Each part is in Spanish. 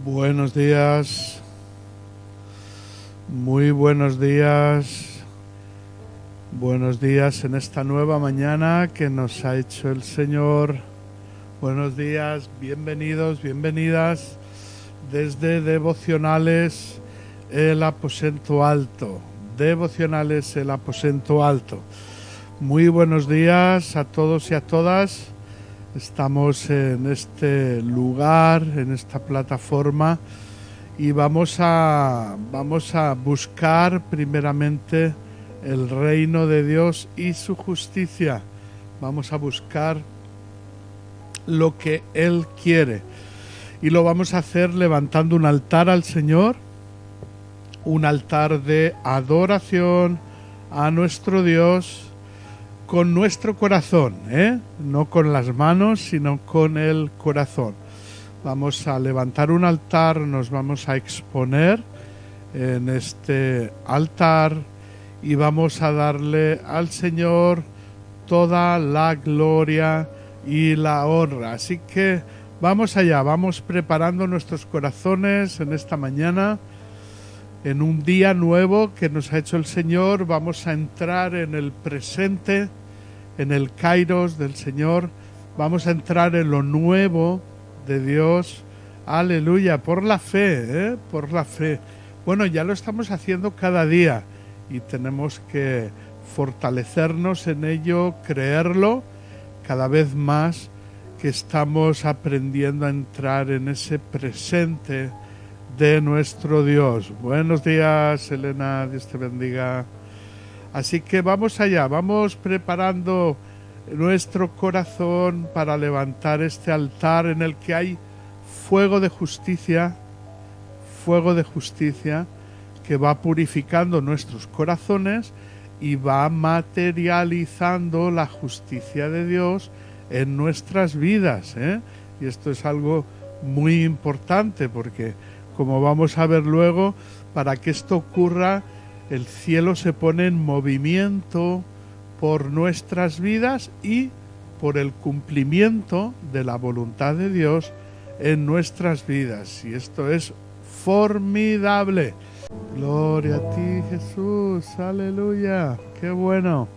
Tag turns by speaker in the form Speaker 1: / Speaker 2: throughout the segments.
Speaker 1: Buenos días, muy buenos días en esta nueva mañana que nos ha hecho el Señor. Buenos días, bienvenidos, bienvenidas desde Devocionales el Aposento Alto. Devocionales el Aposento Alto. Muy buenos días a todos y a todas. Estamos en este lugar, en esta plataforma, y vamos a buscar primeramente el reino de Dios y su justicia. Vamos a buscar lo que Él quiere. Y lo vamos a hacer levantando un altar al Señor, un altar de adoración a nuestro Dios, con nuestro corazón, no con las manos, sino con el corazón. Vamos a levantar un altar, nos vamos a exponer en este altar y vamos a darle al Señor toda la gloria y la honra. Así que vamos allá, vamos preparando nuestros corazones en esta mañana. En un día nuevo que nos ha hecho el Señor, vamos a entrar en el presente, en el Kairos del Señor, vamos a entrar en lo nuevo de Dios. Aleluya, por la fe, por la fe. Bueno, ya lo estamos haciendo cada día y tenemos que fortalecernos en ello, creerlo cada vez más, que estamos aprendiendo a entrar en ese presente de nuestro Dios. Buenos días, Elena, Dios te bendiga. Así que vamos allá, vamos preparando nuestro corazón para levantar este altar en el que hay fuego de justicia que va purificando nuestros corazones y va materializando la justicia de Dios en nuestras vidas, Y esto es algo muy importante porque, como vamos a ver luego, para que esto ocurra, el cielo se pone en movimiento por nuestras vidas y por el cumplimiento de la voluntad de Dios en nuestras vidas. Y esto es formidable. Gloria a ti, Jesús. Aleluya. Qué bueno.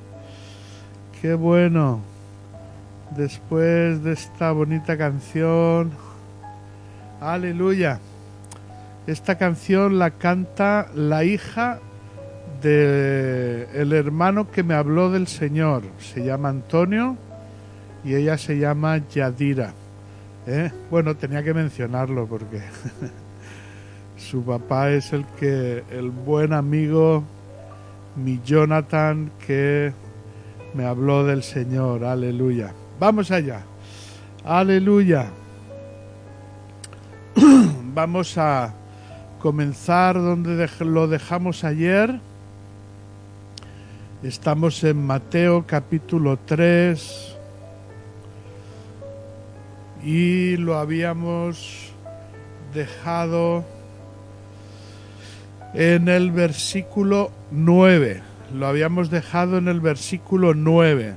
Speaker 1: Qué bueno. Después de esta bonita canción. Aleluya. Esta canción la canta la hija del hermano que me habló del Señor. Se llama Antonio y ella se llama Yadira. Bueno, tenía que mencionarlo porque su papá es el buen amigo, mi Jonathan, que me habló del Señor. Aleluya. Vamos allá. Aleluya. Vamos a comenzar donde lo dejamos ayer. Estamos en Mateo capítulo 3 y lo habíamos dejado en el versículo 9. Lo habíamos dejado en el versículo 9.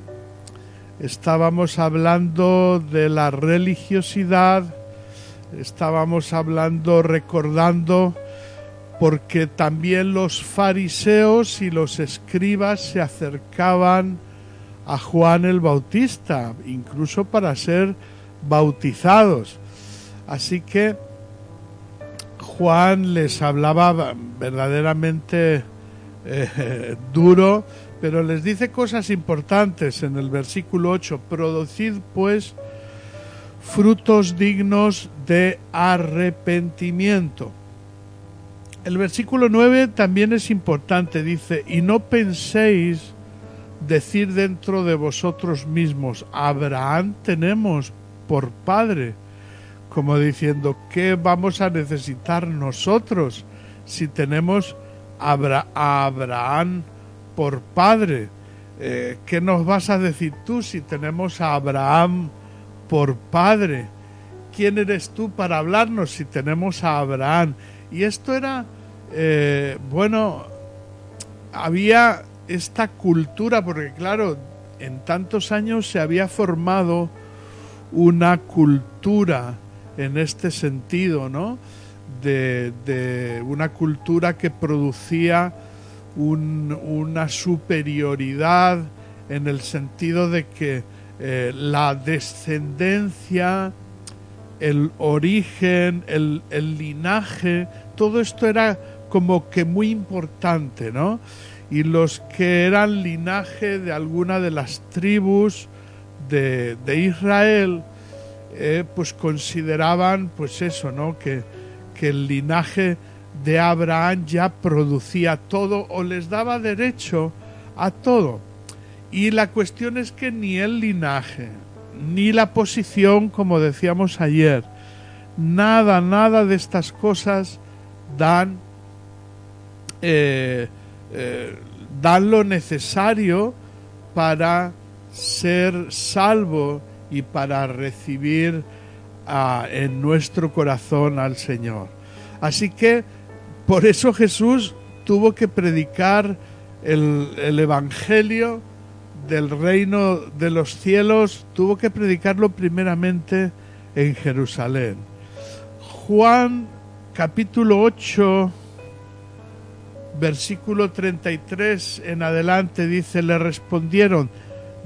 Speaker 1: Estábamos hablando de la religiosidad, estábamos hablando, recordando, porque también los fariseos y los escribas se acercaban a Juan el Bautista, incluso para ser bautizados. Así que Juan les hablaba verdaderamente duro, pero les dice cosas importantes en el versículo 8. Producid pues frutos dignos de arrepentimiento. El versículo 9 también es importante, dice: y no penséis decir dentro de vosotros mismos, Abraham tenemos por padre, como diciendo, ¿qué vamos a necesitar nosotros si tenemos a Abraham por padre? ¿Qué nos vas a decir tú si tenemos a Abraham por padre? ¿Quién eres tú para hablarnos si tenemos a Abraham? Y esto era, había esta cultura, porque claro, en tantos años se había formado una cultura en este sentido, ¿no? de una cultura que producía una superioridad en el sentido de que la descendencia, el origen, el linaje, todo esto era como que muy importante, ¿no? Y los que eran linaje de alguna de las tribus de Israel, pues consideraban, pues eso, ¿no? Que el linaje de Abraham ya producía todo o les daba derecho a todo. Y la cuestión es que ni el linaje, ni la posición, como decíamos ayer, nada de estas cosas dan lo necesario para ser salvo y para recibir en nuestro corazón al Señor. Así que por eso Jesús tuvo que predicar el Evangelio del reino de los cielos, tuvo que predicarlo primeramente en Jerusalén. Juan capítulo 8, versículo 33 en adelante dice: le respondieron: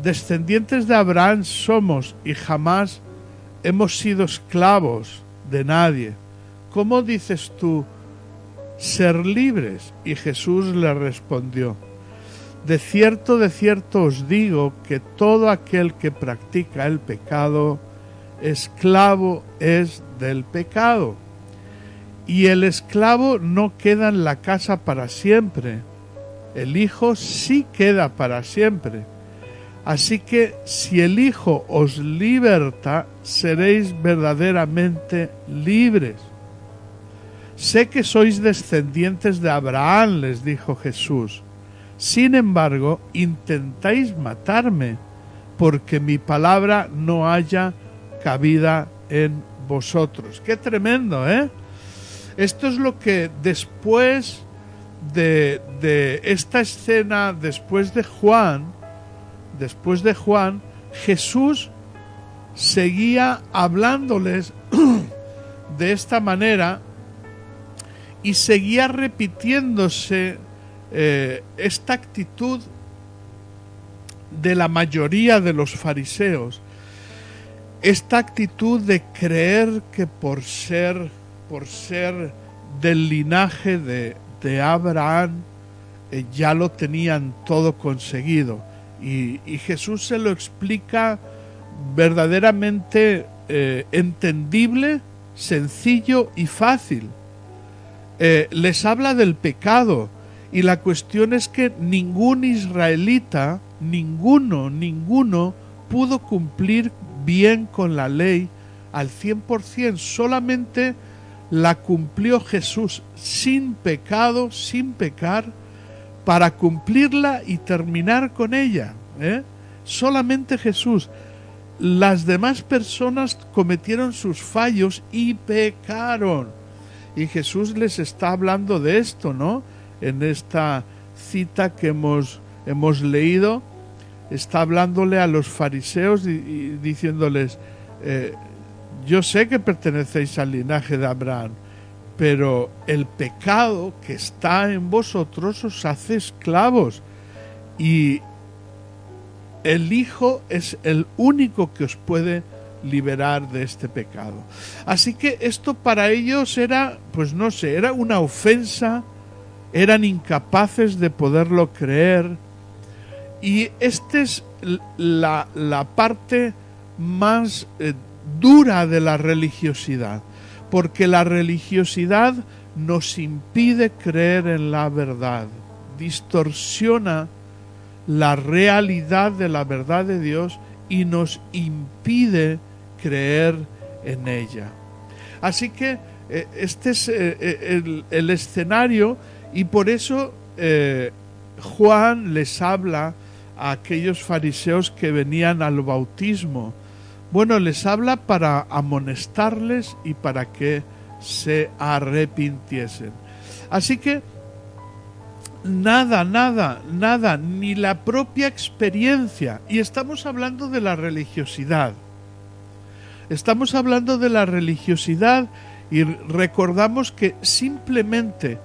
Speaker 1: descendientes de Abraham somos y jamás hemos sido esclavos de nadie. ¿Cómo dices tú ser libres? Y Jesús le respondió: de cierto os digo que todo aquel que practica el pecado, esclavo es del pecado. Y el esclavo no queda en la casa para siempre, el Hijo sí queda para siempre. Así que si el Hijo os liberta, seréis verdaderamente libres. Sé que sois descendientes de Abraham, les dijo Jesús. Sin embargo, intentáis matarme, porque mi palabra no haya cabida en vosotros. ¡Qué tremendo!, ¿eh? Esto es lo que después de esta escena, después de Juan, Jesús seguía hablándoles de esta manera y seguía repitiéndose esta actitud de la mayoría de los fariseos, esta actitud de creer que por ser del linaje de Abraham ya lo tenían todo conseguido. Y Jesús se lo explica verdaderamente entendible, sencillo y fácil. Les habla del pecado, y la cuestión es que ningún israelita, ninguno pudo cumplir bien con la ley al 100%, solamente la cumplió Jesús sin pecado, sin pecar, para cumplirla y terminar con ella, ¿eh? Solamente Jesús. Las demás personas cometieron sus fallos y pecaron. Y Jesús les está hablando de esto, ¿no? En esta cita que hemos leído, está hablándole a los fariseos y diciéndoles: yo sé que pertenecéis al linaje de Abraham, pero el pecado que está en vosotros os hace esclavos, y el Hijo es el único que os puede liberar de este pecado. Así que esto para ellos era, pues no sé, era una ofensa, eran incapaces de poderlo creer, y esta es la parte más dura de la religiosidad, porque la religiosidad nos impide creer en la verdad, distorsiona la realidad de la verdad de Dios y nos impide creer en ella. Así que este es el escenario, y por eso Juan les habla a aquellos fariseos que venían al bautismo. Bueno, les habla para amonestarles y para que se arrepintiesen. Así que nada, ni la propia experiencia, y estamos hablando de la religiosidad. Estamos hablando de la religiosidad, Y recordamos que simplemente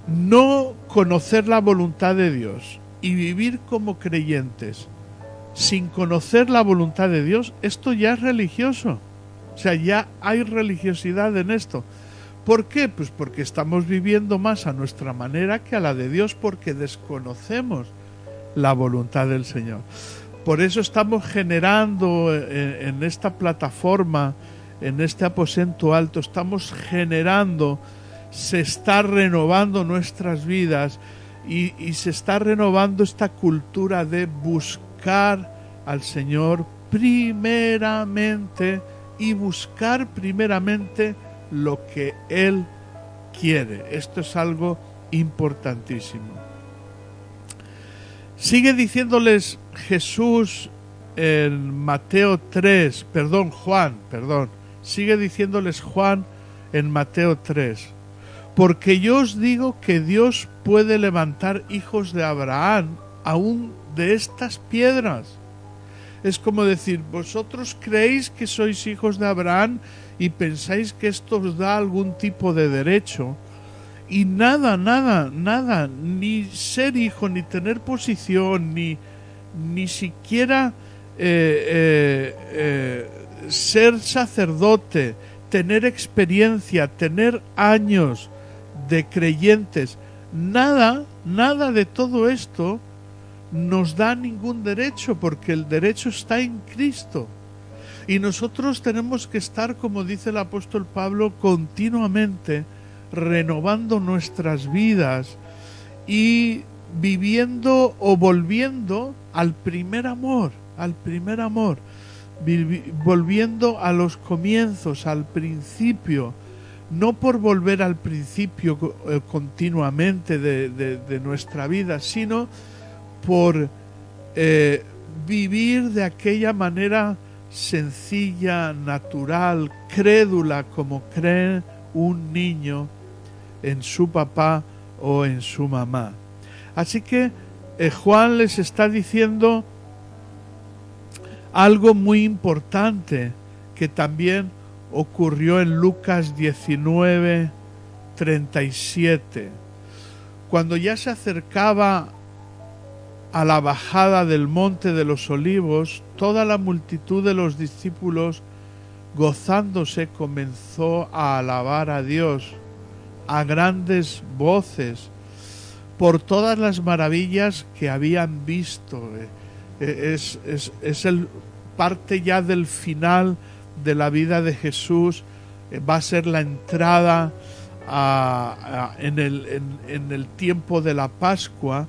Speaker 1: no conocer la voluntad de Dios y vivir como creyentes sin conocer la voluntad de Dios, esto ya es religioso. O sea, ya hay religiosidad en esto. ¿Por qué? Pues porque estamos viviendo más a nuestra manera que a la de Dios, porque desconocemos la voluntad del Señor. Por eso estamos generando en esta plataforma, en este aposento alto, estamos generando, se está renovando nuestras vidas y se está renovando esta cultura de buscar al Señor primeramente y buscar primeramente lo que Él quiere. Esto es algo importantísimo. Sigue diciéndoles Jesús en Mateo 3, Juan, sigue diciéndoles Juan en Mateo 3, porque yo os digo que Dios puede levantar hijos de Abraham aún de estas piedras. Es como decir, vosotros creéis que sois hijos de Abraham y pensáis que esto os da algún tipo de derecho, y nada, ni ser hijo, ni tener posición, ni siquiera ser sacerdote, tener experiencia, tener años de creyentes, nada de todo esto nos da ningún derecho, porque el derecho está en Cristo. Y nosotros tenemos que estar, como dice el apóstol Pablo, continuamente renovando nuestras vidas y viviendo o volviendo al primer amor, volviendo a los comienzos, al principio, no por volver al principio continuamente de nuestra vida, sino por vivir de aquella manera sencilla, natural, crédula, como cree un niño en su papá o en su mamá. Así que Juan les está diciendo algo muy importante que también ocurrió en Lucas 19:37. Cuando ya se acercaba a la bajada del monte de los olivos, toda la multitud de los discípulos, gozándose, comenzó a alabar a Dios a grandes voces por todas las maravillas que habían visto. Es parte ya del final de la vida de Jesús. Va a ser la entrada en el tiempo de la Pascua.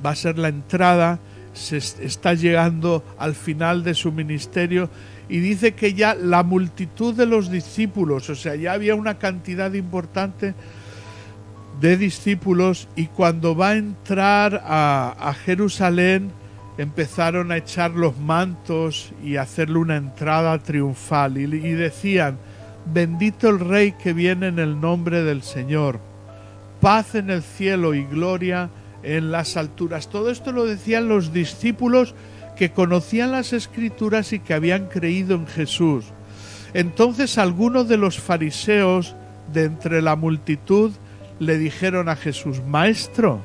Speaker 1: Va a ser la entrada, se está llegando al final de su ministerio, y dice que ya la multitud de los discípulos, o sea, ya había una cantidad importante de discípulos, y cuando va a entrar a Jerusalén empezaron a echar los mantos y a hacerle una entrada triunfal, y decían: bendito el Rey que viene en el nombre del Señor, paz en el cielo y gloria en las alturas. Todo esto lo decían los discípulos que conocían las Escrituras y que habían creído en Jesús. Entonces algunos de los fariseos de entre la multitud le dijeron a Jesús: Maestro,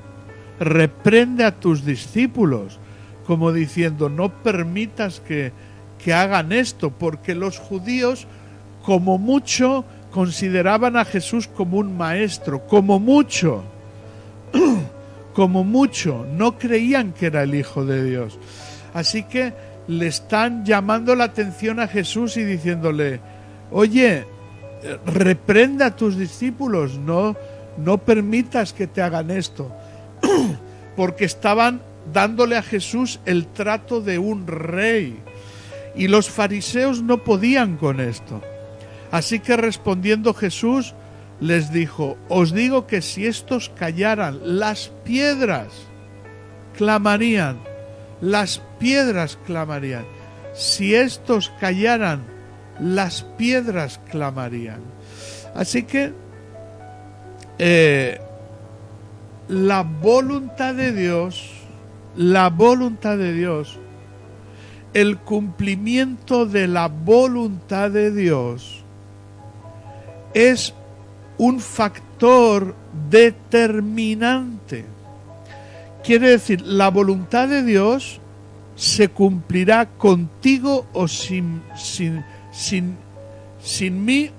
Speaker 1: reprende a tus discípulos, como diciendo: no permitas que hagan esto, porque los judíos como mucho consideraban a Jesús como un maestro, como mucho, no creían que era el Hijo de Dios. Así que le están llamando la atención a Jesús y diciéndole: oye, reprende a tus discípulos, no permitas que te hagan esto, porque estaban dándole a Jesús el trato de un rey, y los fariseos no podían con esto. Así que respondiendo Jesús les dijo: os digo que si estos callaran, las piedras clamarían. Si estos callaran, las piedras clamarían. Así que la voluntad de Dios, el cumplimiento de la voluntad de Dios es un factor determinante. Quiere decir, la voluntad de Dios se cumplirá contigo o sin mí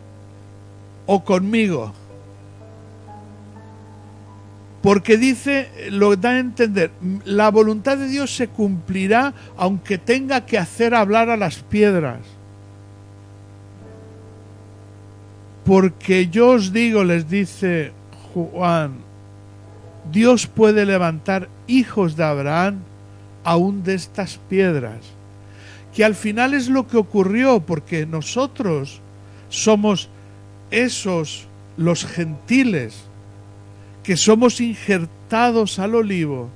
Speaker 1: o conmigo. Porque dice, lo da a entender, la voluntad de Dios se cumplirá aunque tenga que hacer hablar a las piedras. Porque yo os digo, les dice Juan, Dios puede levantar hijos de Abraham aún de estas piedras. Que al final es lo que ocurrió, porque nosotros somos esos, los gentiles, que somos injertados al olivo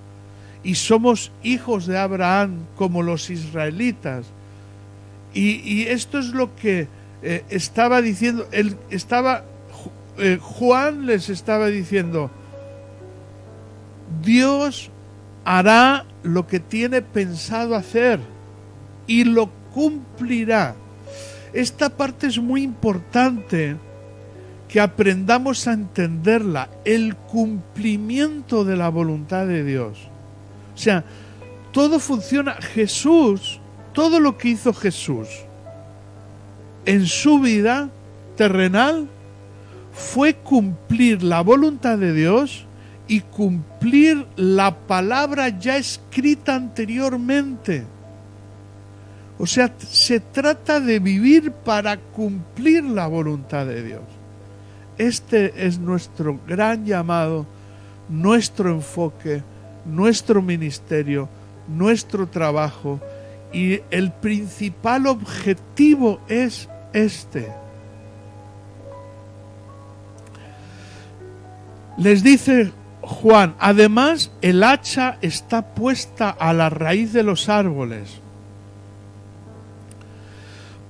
Speaker 1: y somos hijos de Abraham como los israelitas. Y esto es lo que estaba diciendo, Juan les estaba diciendo, Dios hará lo que tiene pensado hacer y lo cumplirá. Esta parte es muy importante que aprendamos a entenderla, el cumplimiento de la voluntad de Dios. O sea, todo funciona. Jesús, todo lo que hizo Jesús en su vida terrenal fue cumplir la voluntad de Dios y cumplir la palabra ya escrita anteriormente. O sea, se trata de vivir para cumplir la voluntad de Dios. Este es nuestro gran llamado, nuestro enfoque, nuestro ministerio, nuestro trabajo, y el principal objetivo es este. Les dice Juan, además el hacha está puesta a la raíz de los árboles.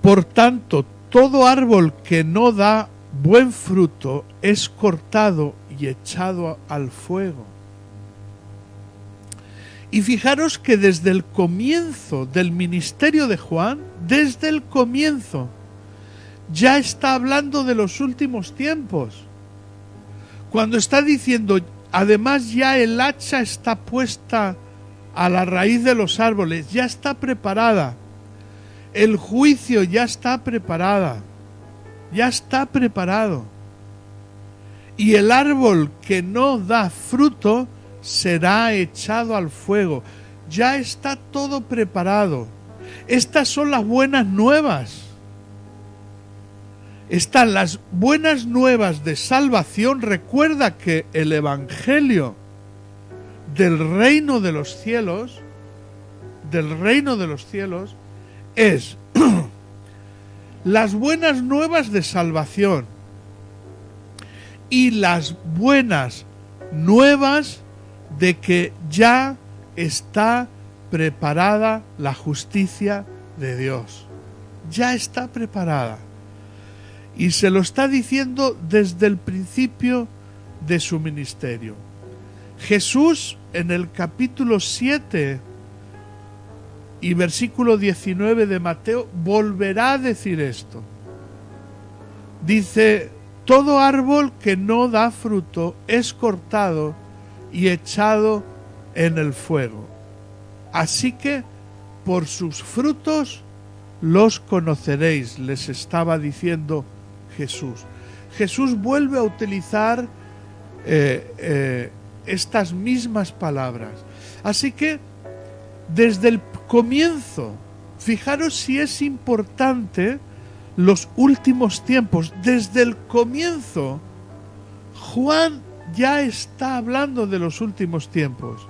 Speaker 1: Por tanto, todo árbol que no da buen fruto es cortado y echado al fuego. Y fijaros que desde el comienzo del ministerio de Juan, desde el comienzo, ya está hablando de los últimos tiempos. Cuando está diciendo, además ya el hacha está puesta a la raíz de los árboles, ya está preparada. El juicio ya está preparada. Ya está preparado. Y el árbol que no da fruto será echado al fuego. Ya está todo preparado. Estas son las buenas nuevas. Están las buenas nuevas de salvación. Recuerda que el evangelio del reino de los cielos, es las buenas nuevas de salvación y las buenas nuevas de que ya está preparada la justicia de Dios. Ya está preparada. Y se lo está diciendo desde el principio de su ministerio. Jesús en el capítulo 7 y versículo 19 de Mateo volverá a decir esto. Dice, todo árbol que no da fruto es cortado y echado en el fuego. Así que por sus frutos los conoceréis, les estaba diciendo Jesús. Jesús vuelve a utilizar estas mismas palabras. Así que desde el comienzo, fijaros si es importante los últimos tiempos. Desde el comienzo, Juan ya está hablando de los últimos tiempos.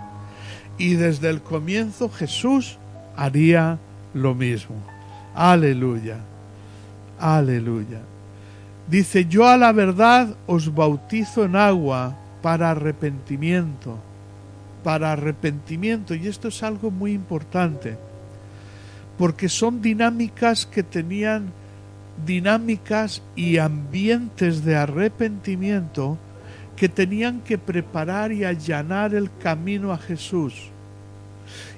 Speaker 1: Y desde el comienzo Jesús haría lo mismo. Aleluya. Aleluya. Dice, yo a la verdad os bautizo en agua para arrepentimiento. Para arrepentimiento. Y esto es algo muy importante. Porque son dinámicas que tenían dinámicas y ambientes de arrepentimiento que tenían que preparar y allanar el camino a Jesús.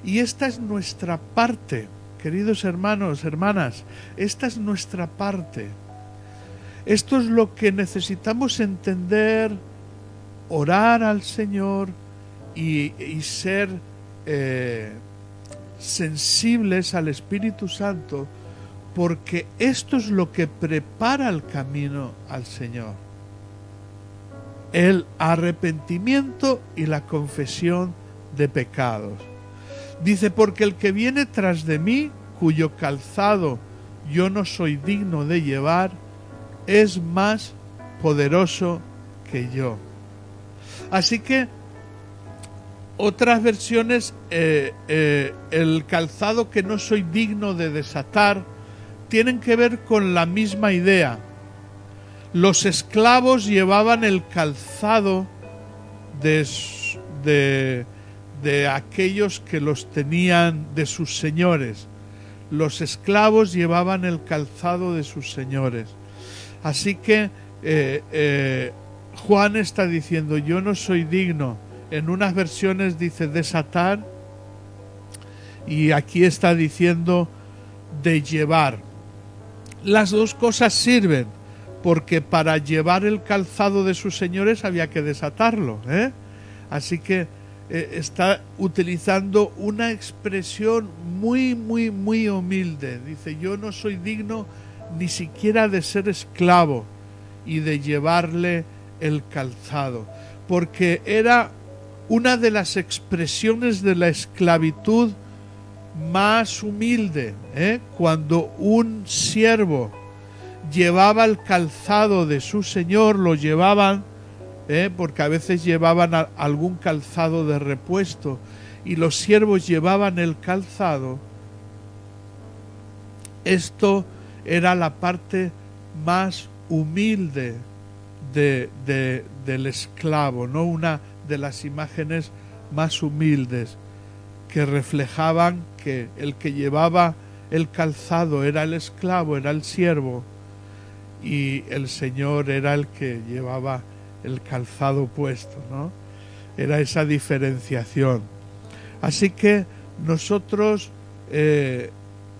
Speaker 1: Y esta es nuestra parte, queridos hermanos, hermanas, esta es nuestra parte. Esto es lo que necesitamos entender, orar al Señor y ser sensibles al Espíritu Santo, porque esto es lo que prepara el camino al Señor. El arrepentimiento y la confesión de pecados. Dice, porque el que viene tras de mí, cuyo calzado yo no soy digno de llevar, es más poderoso que yo. Así que otras versiones, el calzado que no soy digno de desatar, tienen que ver con la misma idea. Los esclavos llevaban el calzado de aquellos que los tenían, de sus señores. Los esclavos llevaban el calzado de sus señores. Así que Juan está diciendo, yo no soy digno. En unas versiones dice desatar, y aquí está diciendo de llevar. Las dos cosas sirven, porque para llevar el calzado de sus señores había que desatarlo, Así que está utilizando una expresión muy, muy, muy humilde. Dice, yo no soy digno ni siquiera de ser esclavo y de llevarle el calzado, porque era una de las expresiones de la esclavitud más humilde, cuando un siervo llevaba el calzado de su señor, lo llevaban, porque a veces llevaban algún calzado de repuesto, y los siervos llevaban el calzado. Esto era la parte más humilde del esclavo, ¿no? Una de las imágenes más humildes que reflejaban que el que llevaba el calzado era el esclavo, era el siervo, y el Señor era el que llevaba el calzado puesto, ¿no? Era esa diferenciación. Así que nosotros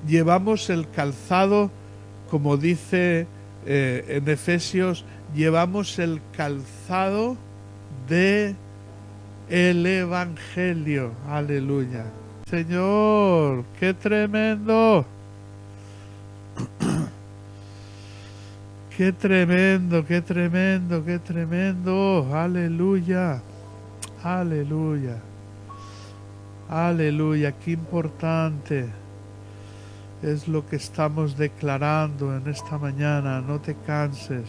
Speaker 1: llevamos el calzado, como dice en Efesios, llevamos el calzado de el Evangelio. Aleluya. Señor, qué tremendo. Qué tremendo, qué tremendo, qué tremendo. Aleluya. Aleluya. Aleluya. Qué importante es lo que estamos declarando en esta mañana. No te canses.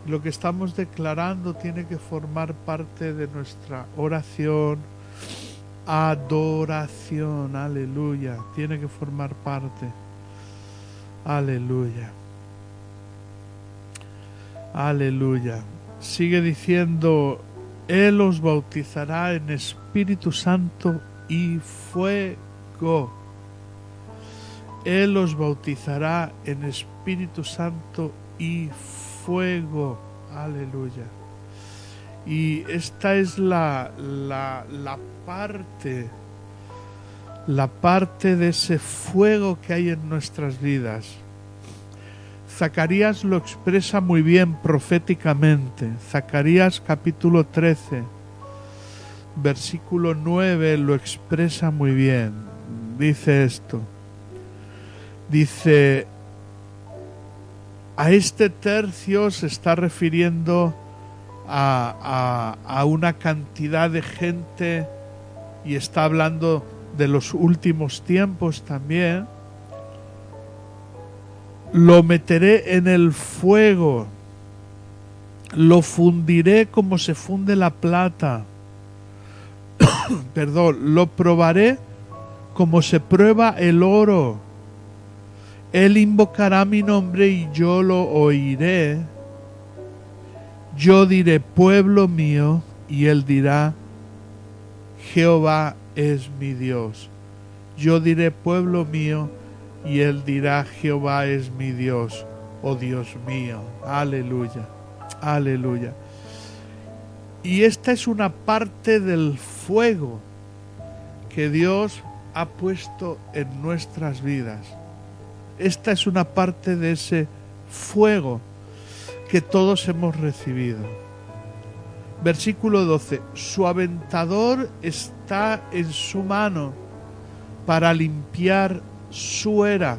Speaker 1: Lo que estamos declarando tiene que formar parte de nuestra oración, adoración. Aleluya. Tiene que formar parte. Aleluya. Aleluya. Sigue diciendo, Él os bautizará en Espíritu Santo y fuego. Él os bautizará en Espíritu Santo y fuego. Aleluya. Y esta es la parte de ese fuego que hay en nuestras vidas. Zacarías lo expresa muy bien proféticamente. Zacarías capítulo 13, versículo 9 lo expresa muy bien. Dice esto. Dice, a este tercio se está refiriendo a una cantidad de gente, y está hablando de los últimos tiempos también. Lo meteré en el fuego, lo fundiré como se funde la plata. Perdón, lo probaré como se prueba el oro. Él invocará mi nombre y yo lo oiré. Yo diré, pueblo mío, y él dirá, Jehová es mi Dios. Yo diré, pueblo mío, y él dirá, Jehová es mi Dios, oh Dios mío. Aleluya, aleluya. Y esta es una parte del fuego que Dios ha puesto en nuestras vidas. Esta es una parte de ese fuego. que todos hemos recibido. Versículo 12. Su aventador está en su mano para limpiar su era.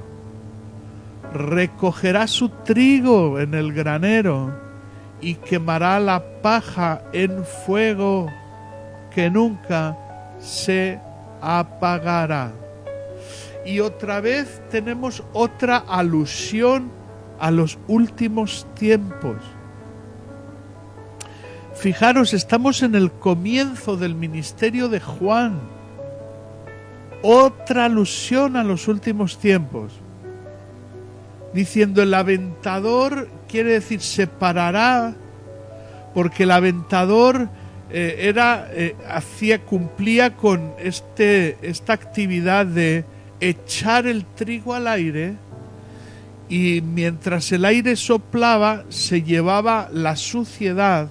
Speaker 1: Recogerá su trigo en el granero y quemará la paja en fuego que nunca se apagará. Y otra vez tenemos otra alusión a los últimos tiempos. Fijaros, estamos en el comienzo del ministerio de Juan. Otra alusión a los últimos tiempos. Diciendo el aventador, quiere decir separará, porque el aventador cumplía con esta actividad de echar el trigo al aire, y mientras el aire soplaba se llevaba la suciedad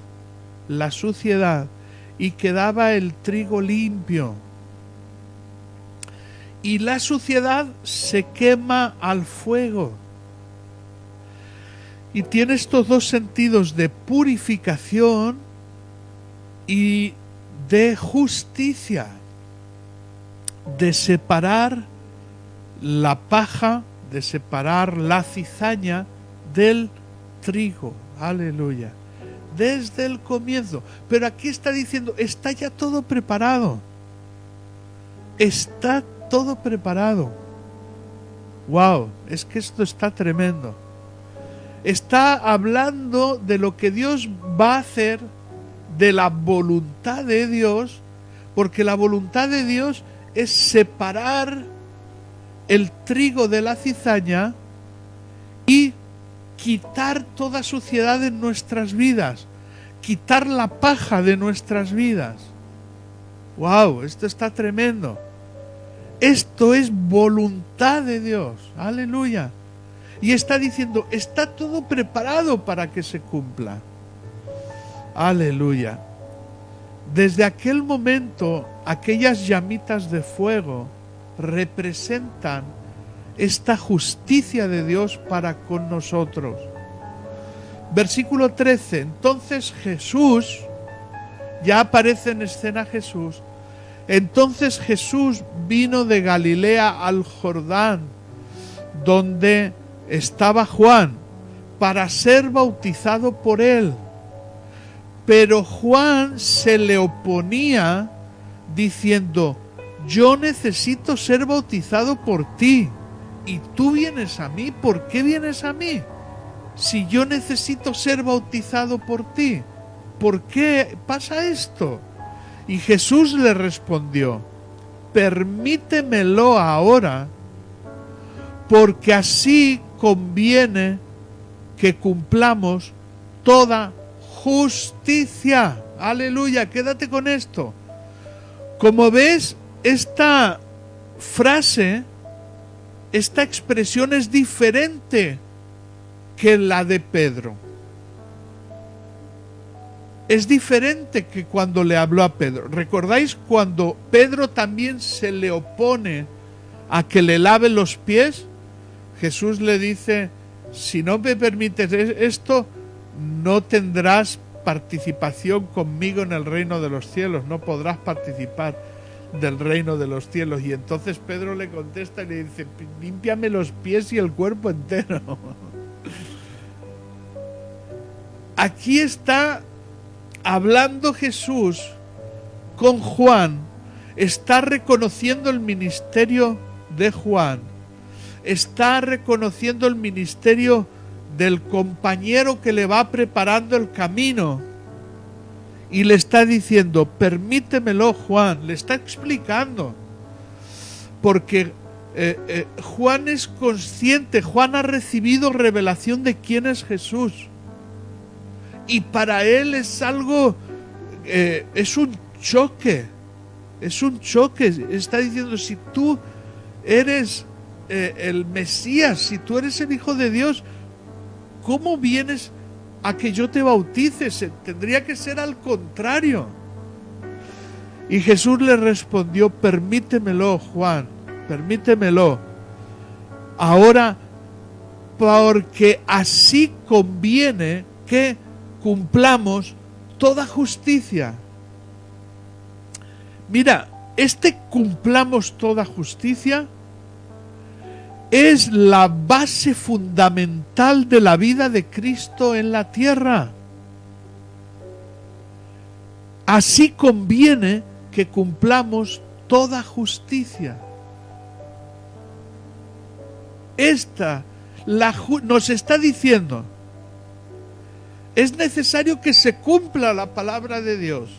Speaker 1: y quedaba el trigo limpio. Y la suciedad se quema al fuego. Y tiene estos dos sentidos de purificación y de justicia, de separar la paja, de separar la cizaña del trigo. Aleluya. Desde el comienzo. Pero aquí está diciendo, está ya todo preparado. Está todo preparado. Wow, es que esto está tremendo. Está hablando de lo que Dios va a hacer, de la voluntad de Dios, porque la voluntad de Dios es separar el trigo de la cizaña y quitar toda suciedad en nuestras vidas, quitar la paja de nuestras vidas. ¡Wow! Esto está tremendo. Esto es voluntad de Dios. ¡Aleluya! Y está diciendo, está todo preparado para que se cumpla. ¡Aleluya! Desde aquel momento, aquellas llamitas de fuego representan esta justicia de Dios para con nosotros. Versículo 13. Entonces Jesús, ya aparece en escena Jesús. Entonces Jesús vino de Galilea al Jordán, donde estaba Juan, para ser bautizado por él. Pero Juan se le oponía diciendo, yo necesito ser bautizado por ti, y tú vienes a mí. ¿Por qué vienes a mí? Si yo necesito ser bautizado por ti, ¿por qué pasa esto? Y Jesús le respondió, permítemelo ahora, porque así conviene que cumplamos toda justicia. Aleluya, quédate con esto. Como ves, esta frase, esta expresión es diferente que la de Pedro. Es diferente que cuando le habló a Pedro. ¿Recordáis cuando Pedro también se le opone a que le lave los pies? Jesús le dice, si no me permites esto, no tendrás participación conmigo en el reino de los cielos, no podrás participar del reino de los cielos. Y entonces Pedro le contesta y le dice, límpiame los pies y el cuerpo entero. Aquí está hablando Jesús con Juan, está reconociendo el ministerio de Juan, está reconociendo el ministerio del compañero que le va preparando el camino, y le está diciendo, permítemelo, Juan. Le está explicando, porque Juan es consciente, Juan ha recibido revelación de quién es Jesús, y para él es algo, es un choque, está diciendo, si tú eres el Mesías, si tú eres el Hijo de Dios, ¿cómo vienes a que yo te bautice? Tendría que ser al contrario. Y Jesús le respondió, permítemelo, Juan, permítemelo ahora, porque así conviene que cumplamos toda justicia. Mira, cumplamos toda justicia es la base fundamental de la vida de Cristo en la tierra. Así conviene que cumplamos toda justicia. Nos está diciendo, es necesario que se cumpla la palabra de Dios.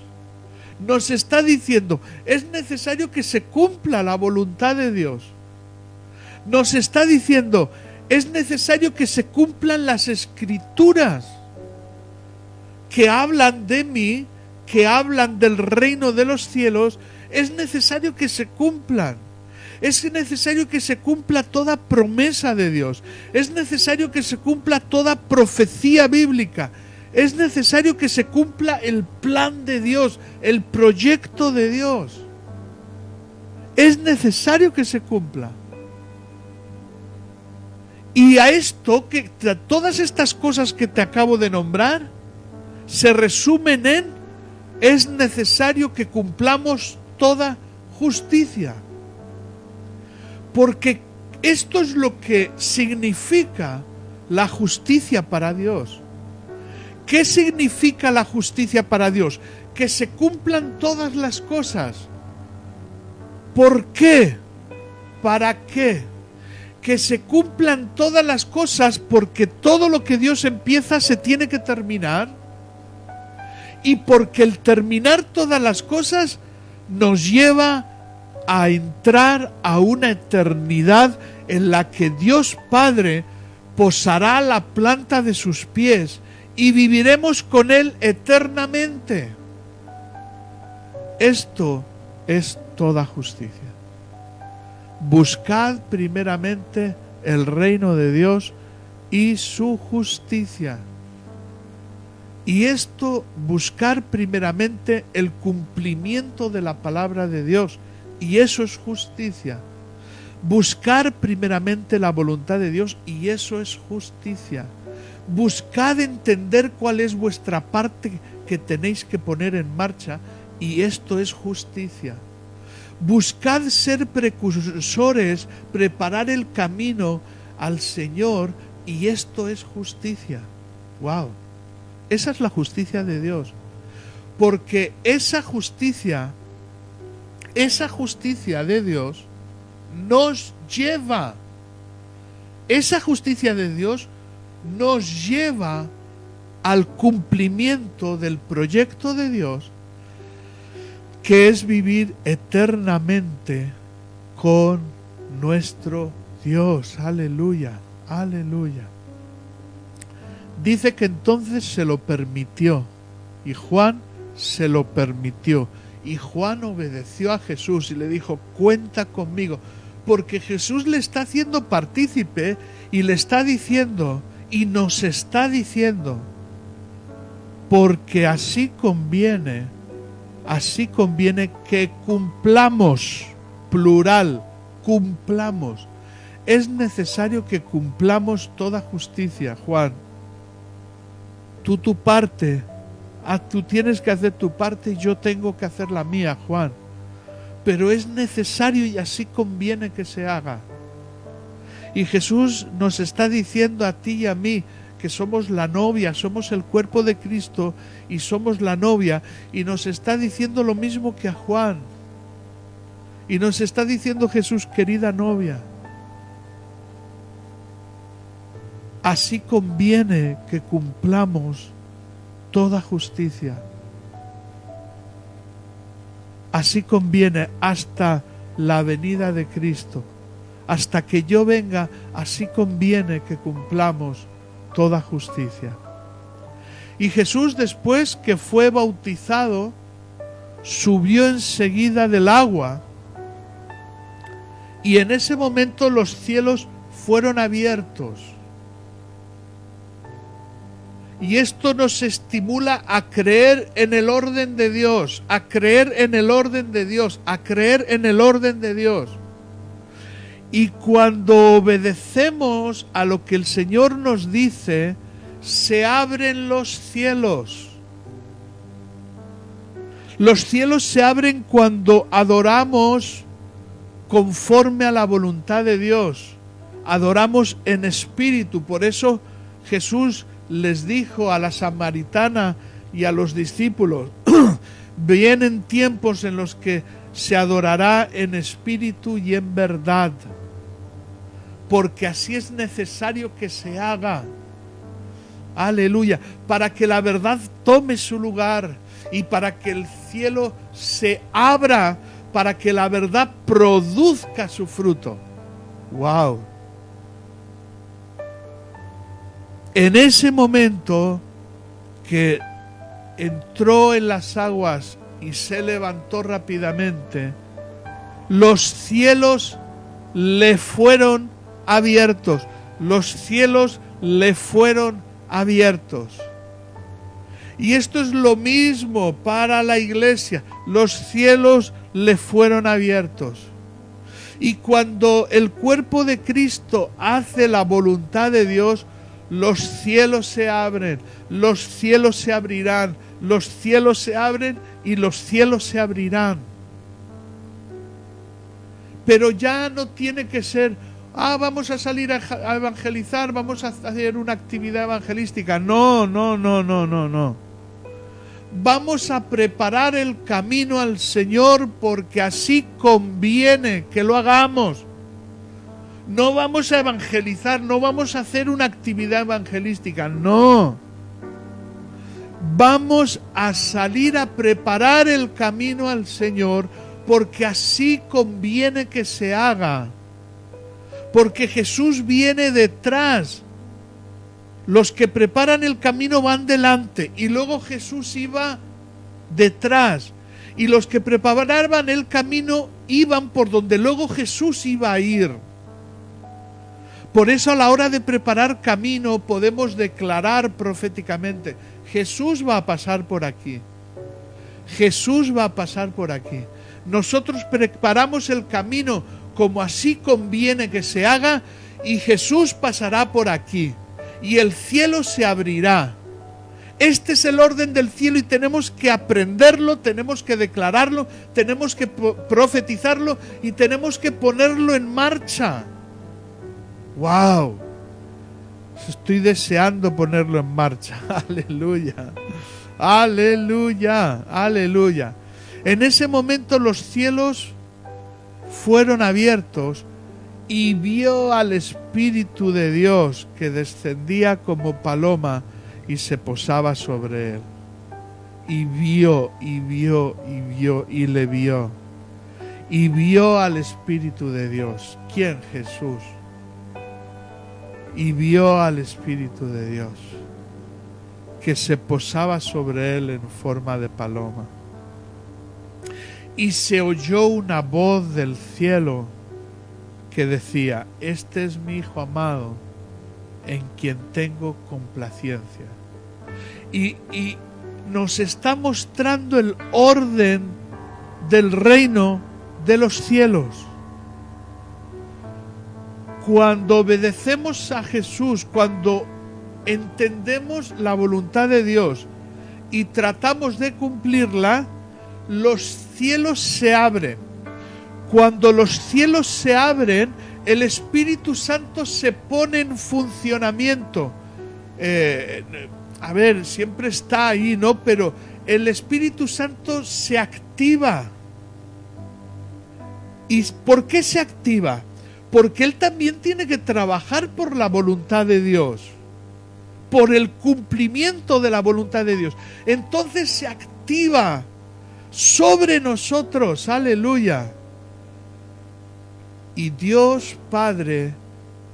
Speaker 1: Nos está diciendo, es necesario que se cumpla la voluntad de Dios. Nos está diciendo, es necesario que se cumplan las escrituras que hablan de mí, que hablan del reino de los cielos. Es necesario que se cumplan. Es necesario que se cumpla toda promesa de Dios. Es necesario que se cumpla toda profecía bíblica. Es necesario que se cumpla el plan de Dios, el proyecto de Dios. Es necesario que se cumpla. Y a esto, todas estas cosas que te acabo de nombrar, se resumen en: es necesario que cumplamos toda justicia. Porque esto es lo que significa la justicia para Dios. ¿Qué significa la justicia para Dios? Que se cumplan todas las cosas. ¿Por qué? ¿Para qué? Que se cumplan todas las cosas, porque todo lo que Dios empieza se tiene que terminar, y porque el terminar todas las cosas nos lleva a entrar a una eternidad en la que Dios Padre posará la planta de sus pies y viviremos con Él eternamente. Esto es toda justicia. Buscad primeramente el reino de Dios y su justicia. Y esto, buscar primeramente el cumplimiento de la palabra de Dios, y eso es justicia. Buscar primeramente la voluntad de Dios, y eso es justicia. Buscad entender cuál es vuestra parte que tenéis que poner en marcha, y esto es justicia. Buscad ser precursores, preparar el camino al Señor, y esto es justicia. ¡Wow! Esa es la justicia de Dios. Porque esa justicia de Dios nos lleva, al cumplimiento del proyecto de Dios, que es vivir eternamente con nuestro Dios. Aleluya, aleluya. Dice que entonces se lo permitió, y Juan se lo permitió, y Juan obedeció a Jesús y le dijo: cuenta conmigo, porque Jesús le está haciendo partícipe y le está diciendo, y nos está diciendo, porque así conviene que cumplamos, plural, cumplamos. Es necesario que cumplamos toda justicia, Juan. Tú tu parte, tú tienes que hacer tu parte y yo tengo que hacer la mía, Juan. Pero es necesario y así conviene que se haga. Y Jesús nos está diciendo a ti y a mí que somos la novia, somos el cuerpo de Cristo y somos la novia, y nos está diciendo lo mismo que a Juan. Y nos está diciendo Jesús: querida novia, así conviene que cumplamos toda justicia. Así conviene hasta la venida de Cristo. Hasta que yo venga, así conviene que cumplamos toda justicia. Y Jesús, después que fue bautizado, subió enseguida del agua, y en ese momento los cielos fueron abiertos. Y esto nos estimula a creer en el orden de Dios, a creer en el orden de Dios, a creer en el orden de Dios. Y cuando obedecemos a lo que el Señor nos dice, se abren los cielos. Los cielos se abren cuando adoramos conforme a la voluntad de Dios. Adoramos en espíritu. Por eso Jesús les dijo a la samaritana y a los discípulos, vienen tiempos en los que se adorará en espíritu y en verdad, porque así es necesario que se haga. Aleluya, para que la verdad tome su lugar y para que el cielo se abra, para que la verdad produzca su fruto. ¡Wow! En ese momento que entró en las aguas y se levantó rápidamente, los cielos le fueron abiertos. Los cielos le fueron abiertos. Y esto es lo mismo para la iglesia. Los cielos le fueron abiertos. Y cuando el cuerpo de Cristo hace la voluntad de Dios, los cielos se abren, los cielos se abrirán, los cielos se abren y los cielos se abrirán. Pero ya no tiene que ser, vamos a salir a evangelizar, vamos a hacer una actividad evangelística. No. Vamos a preparar el camino al Señor porque así conviene que lo hagamos. No vamos a evangelizar, no vamos a hacer una actividad evangelística, no. Vamos a salir a preparar el camino al Señor porque así conviene que se haga. Porque Jesús viene detrás. Los que preparan el camino van delante y luego Jesús iba detrás. Y los que preparaban el camino iban por donde luego Jesús iba a ir. Por eso a la hora de preparar camino podemos declarar proféticamente, Jesús va a pasar por aquí. Jesús va a pasar por aquí. Nosotros preparamos el camino como así conviene que se haga y Jesús pasará por aquí y el cielo se abrirá. Este es el orden del cielo y tenemos que aprenderlo, tenemos que declararlo, tenemos que profetizarlo y tenemos que ponerlo en marcha. ¡Wow! Estoy deseando ponerlo en marcha. ¡Aleluya! ¡Aleluya! ¡Aleluya! En ese momento los cielos fueron abiertos y vio al Espíritu de Dios que descendía como paloma y se posaba sobre él. Y vio, y vio, y vio, y le vio. Y vio al Espíritu de Dios. ¿Quién? Jesús. Y vio al Espíritu de Dios que se posaba sobre él en forma de paloma. Y se oyó una voz del cielo que decía, este es mi Hijo amado, en quien tengo complacencia. Y nos está mostrando el orden del reino de los cielos. Cuando obedecemos a Jesús, cuando entendemos la voluntad de Dios y tratamos de cumplirla, los cielos se abren. Cuando los cielos se abren, el Espíritu Santo se pone en funcionamiento. Siempre está ahí, ¿no? Pero el Espíritu Santo se activa. ¿Y por qué se activa? Porque Él también tiene que trabajar por la voluntad de Dios, por el cumplimiento de la voluntad de Dios. Entonces se activa sobre nosotros, aleluya. Y Dios Padre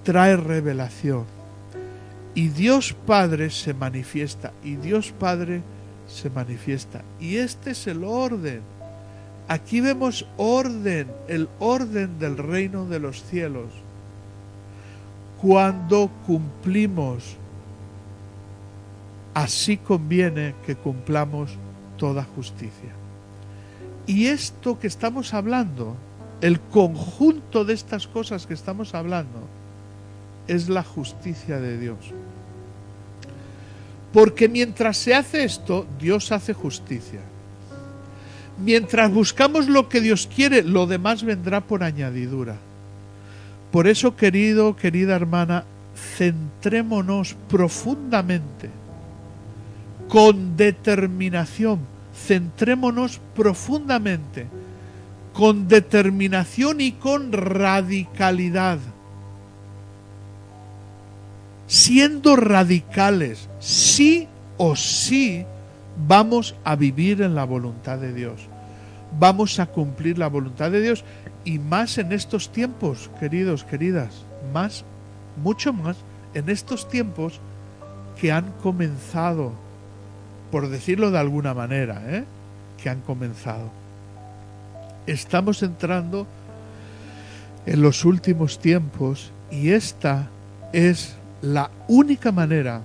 Speaker 1: trae revelación. Y Dios Padre se manifiesta. Y Dios Padre se manifiesta. Y este es el orden. Aquí vemos orden, el orden del reino de los cielos. Cuando cumplimos, así conviene que cumplamos toda justicia. Y esto que estamos hablando, el conjunto de estas cosas que estamos hablando, es la justicia de Dios. Porque mientras se hace esto, Dios hace justicia. Mientras buscamos lo que Dios quiere, lo demás vendrá por añadidura. Por eso, querido, querida hermana, centrémonos profundamente, con determinación, centrémonos profundamente, con determinación y con radicalidad, siendo radicales, sí o sí vamos a vivir en la voluntad de Dios, vamos a cumplir la voluntad de Dios, y más en estos tiempos, queridos, queridas, más, mucho más en estos tiempos que han comenzado, por decirlo de alguna manera, que han comenzado. Estamos entrando en los últimos tiempos y esta es la única manera,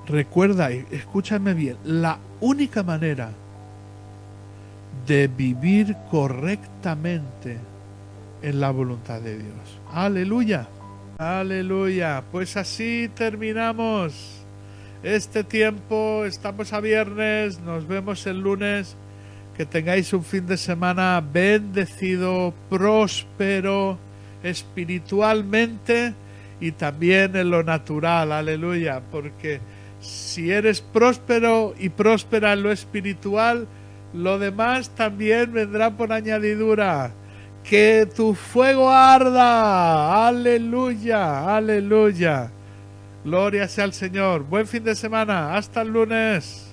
Speaker 1: recuerda y escúchame bien, la única manera de vivir correctamente en la voluntad de Dios. ¡Aleluya! ¡Aleluya! Pues así terminamos este tiempo. Estamos a viernes, nos vemos el lunes. Que tengáis un fin de semana bendecido, próspero, espiritualmente y también en lo natural. ¡Aleluya! Porque si eres próspero y próspera en lo espiritual, lo demás también vendrá por añadidura. Que tu fuego arda. Aleluya, aleluya. Gloria sea al Señor. Buen fin de semana. Hasta el lunes.